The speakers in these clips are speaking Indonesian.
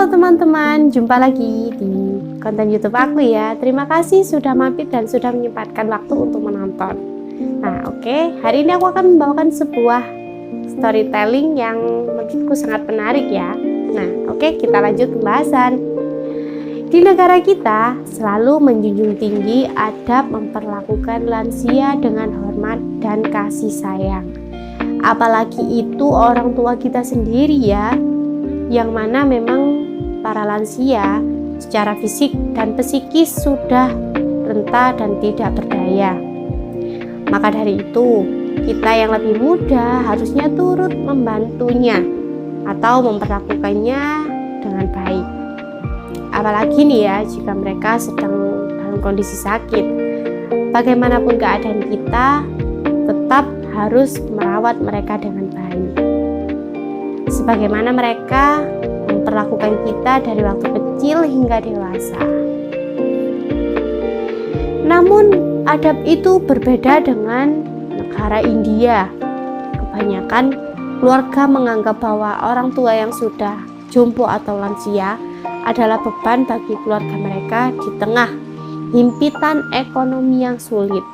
Halo teman-teman, jumpa lagi di konten YouTube aku ya. Terima kasih sudah mampir dan sudah menyempatkan waktu untuk menonton. Nah, oke, hari ini aku akan membawakan sebuah storytelling yang menurutku sangat menarik ya. Nah, oke, kita lanjut pembahasan. Di negara kita selalu menjunjung tinggi adab memperlakukan lansia dengan hormat dan kasih sayang. Apalagi itu orang tua kita sendiri ya, yang mana memang para lansia secara fisik dan psikis sudah renta dan tidak berdaya. Maka dari itu, kita yang lebih muda harusnya turut membantunya atau memperlakukannya dengan baik. Apalagi nih ya, jika mereka sedang dalam kondisi sakit. Bagaimanapun keadaan kita, tetap harus merawat mereka dengan baik. Sebagaimana mereka memperlakukan kita dari waktu kecil hingga dewasa. Namun adab itu berbeda dengan negara India. Kebanyakan keluarga menganggap bahwa orang tua yang sudah jompo atau lansia adalah beban bagi keluarga mereka di tengah himpitan ekonomi yang sulit.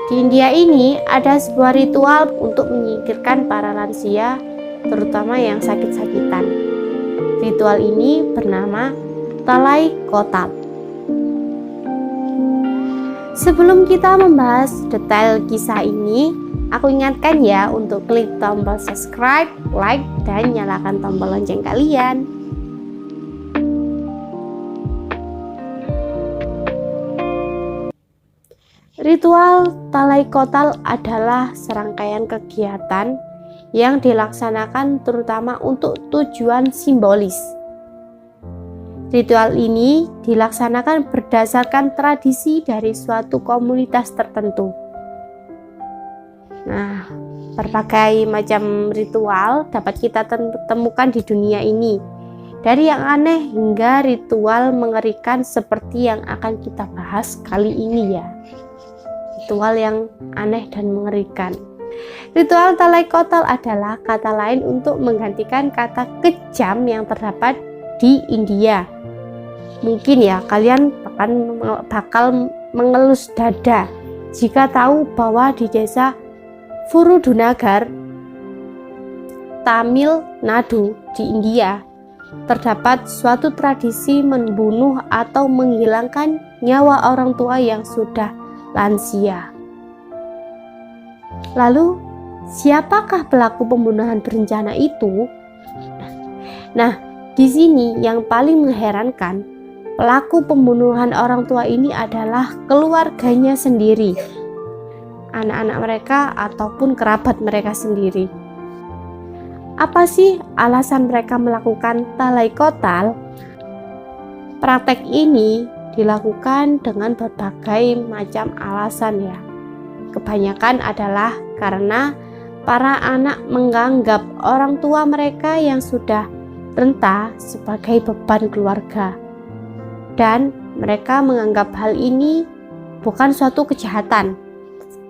Di India ini ada sebuah ritual untuk menyingkirkan para lansia, terutama yang sakit-sakitan. Ritual ini bernama Talai Kotal. Sebelum kita membahas detail kisah ini, aku ingatkan ya untuk klik tombol subscribe, like, dan nyalakan tombol lonceng kalian. Ritual Talai Kotal adalah serangkaian kegiatan yang dilaksanakan terutama untuk tujuan simbolis. Ritual ini dilaksanakan berdasarkan tradisi dari suatu komunitas tertentu. Nah, berbagai macam ritual dapat kita temukan di dunia ini, dari yang aneh hingga ritual mengerikan seperti yang akan kita bahas kali ini ya. Ritual yang aneh dan mengerikan. Ritual Talai Kotal adalah kata lain untuk menggantikan kata kejam yang terdapat di India. Mungkin ya kalian bakal mengelus dada jika tahu bahwa di desa Furudunagar, Tamil Nadu di India terdapat suatu tradisi membunuh atau menghilangkan nyawa orang tua yang sudah lansia. Lalu, siapakah pelaku pembunuhan berencana itu? Nah, di sini yang paling mengherankan, pelaku pembunuhan orang tua ini adalah keluarganya sendiri, anak-anak mereka ataupun kerabat mereka sendiri. Apa sih alasan mereka melakukan Talai Kotal? Praktek ini dilakukan dengan berbagai macam alasan ya. Kebanyakan adalah karena para anak menganggap orang tua mereka yang sudah renta sebagai beban keluarga. Dan mereka menganggap hal ini bukan suatu kejahatan,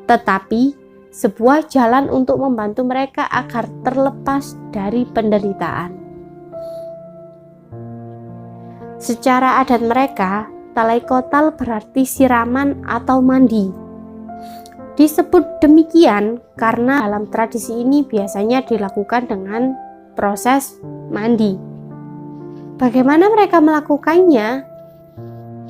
tetapi sebuah jalan untuk membantu mereka agar terlepas dari penderitaan. Secara adat mereka, Talai Kotal berarti siraman atau mandi. Disebut demikian karena dalam tradisi ini biasanya dilakukan dengan proses mandi. Bagaimana mereka melakukannya?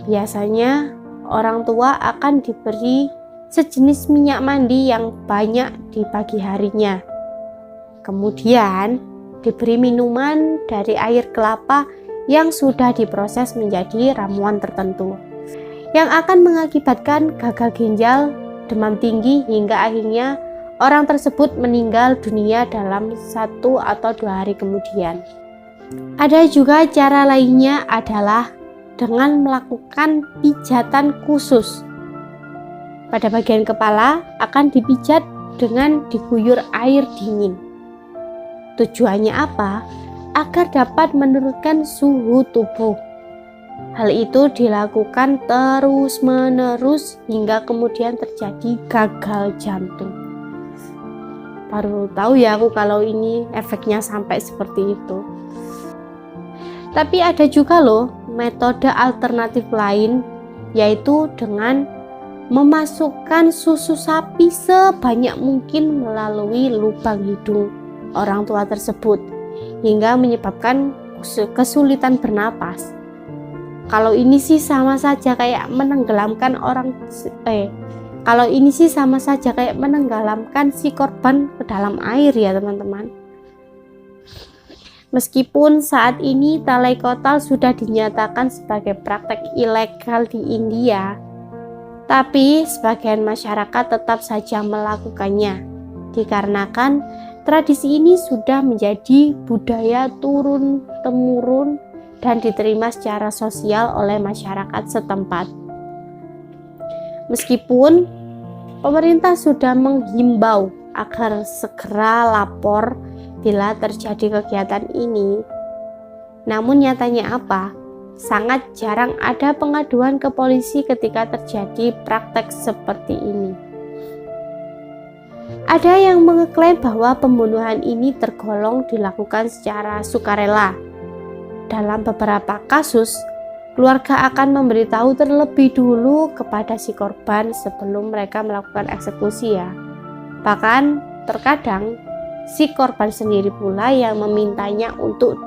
Biasanya orang tua akan diberi sejenis minyak mandi yang banyak di pagi harinya. Kemudian diberi minuman dari air kelapa yang sudah diproses menjadi ramuan tertentu, yang akan mengakibatkan gagal ginjal, demam tinggi, hingga akhirnya orang tersebut meninggal dunia dalam 1 atau 2 hari kemudian. Ada juga cara lainnya adalah dengan melakukan pijatan khusus. Pada bagian kepala akan dipijat dengan diguyur air dingin. Tujuannya apa? Agar dapat menurunkan suhu tubuh. Hal itu dilakukan terus-menerus hingga kemudian terjadi gagal jantung. Baru tahu ya aku kalau ini efeknya sampai seperti itu. Tapi ada juga loh metode alternatif lain, yaitu dengan memasukkan susu sapi sebanyak mungkin melalui lubang hidung orang tua tersebut hingga menyebabkan kesulitan bernapas. Kalau ini sih sama saja kayak menenggelamkan si korban ke dalam air ya teman-teman. Meskipun saat ini talai kotal sudah dinyatakan sebagai praktek ilegal di India, tapi sebagian masyarakat tetap saja melakukannya, dikarenakan tradisi ini sudah menjadi budaya turun-temurun dan diterima secara sosial oleh masyarakat setempat. Meskipun pemerintah sudah menghimbau agar segera lapor bila terjadi kegiatan ini, namun nyatanya apa? Sangat jarang ada pengaduan ke polisi ketika terjadi praktek seperti ini. Ada yang mengklaim bahwa pembunuhan ini tergolong dilakukan secara sukarela. Dalam beberapa kasus, keluarga akan memberitahu terlebih dulu kepada si korban sebelum mereka melakukan eksekusi ya. Bahkan terkadang si korban sendiri pula yang memintanya untuk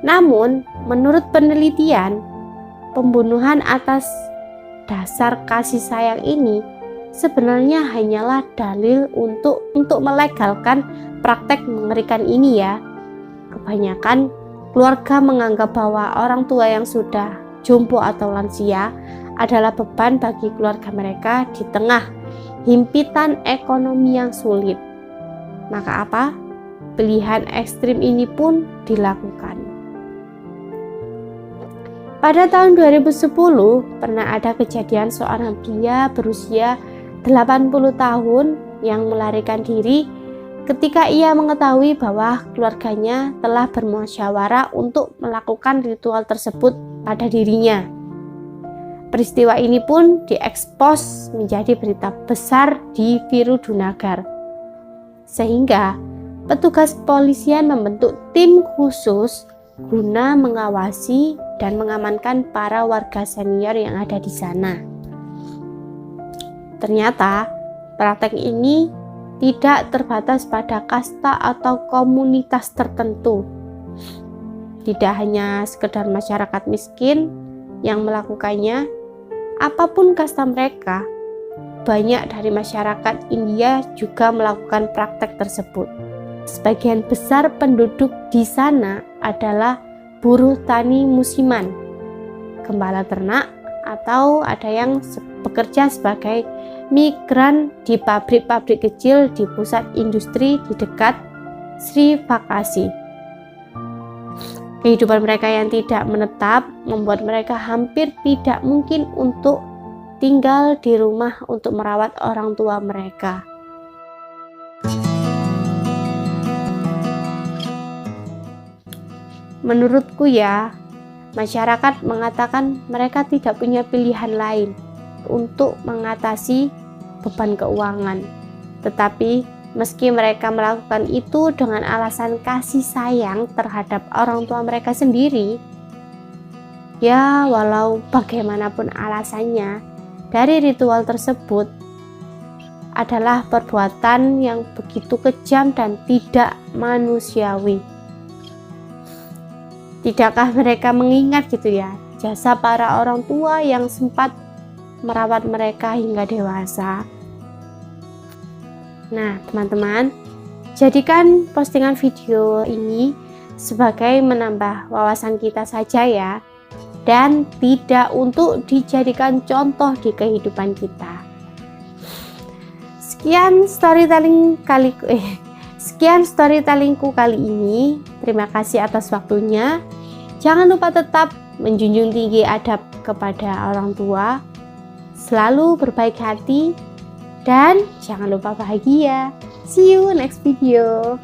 Namun, menurut penelitian, pembunuhan atas dasar kasih sayang ini sebenarnya hanyalah dalil untuk melegalkan praktek mengerikan ini ya. Kebanyakan keluarga menganggap bahwa orang tua yang sudah jompo atau lansia adalah beban bagi keluarga mereka di tengah himpitan ekonomi yang sulit. Maka apa? Pilihan ekstrim ini pun dilakukan. Pada tahun 2010 pernah ada kejadian seorang pria berusia 80 tahun yang melarikan diri ketika ia mengetahui bahwa keluarganya telah bermusyawarah untuk melakukan ritual tersebut pada dirinya. Peristiwa ini pun diekspos menjadi berita besar di Virudunagar, sehingga petugas kepolisian membentuk tim khusus guna mengawasi dan mengamankan para warga senior yang ada di sana. Ternyata praktek ini tidak terbatas pada kasta atau komunitas tertentu. Tidak hanya sekedar masyarakat miskin yang melakukannya, apapun kasta mereka, banyak dari masyarakat India juga melakukan praktek tersebut. Sebagian besar penduduk di sana adalah buruh tani musiman, gembala ternak, atau ada yang bekerja sebagai migran di pabrik-pabrik kecil di pusat industri di dekat Sri Vakasi. Kehidupan mereka yang tidak menetap membuat mereka hampir tidak mungkin untuk tinggal di rumah untuk merawat orang tua mereka. Menurutku ya, masyarakat mengatakan mereka tidak punya pilihan lain untuk mengatasi beban keuangan. Tetapi meski mereka melakukan itu dengan alasan kasih sayang terhadap orang tua mereka sendiri, ya walau bagaimanapun alasannya, dari ritual tersebut adalah perbuatan yang begitu kejam dan tidak manusiawi. Tidakkah mereka mengingat gitu ya, jasa para orang tua yang sempat merawat mereka hingga dewasa? Nah teman-teman, jadikan postingan video ini sebagai menambah wawasan kita saja ya, dan tidak untuk dijadikan contoh di kehidupan kita. Sekian storytellingku kali ini. Terima kasih atas waktunya. Jangan lupa tetap menjunjung tinggi adab kepada orang tua, selalu berbaik hati, dan jangan lupa bahagia. See you next video.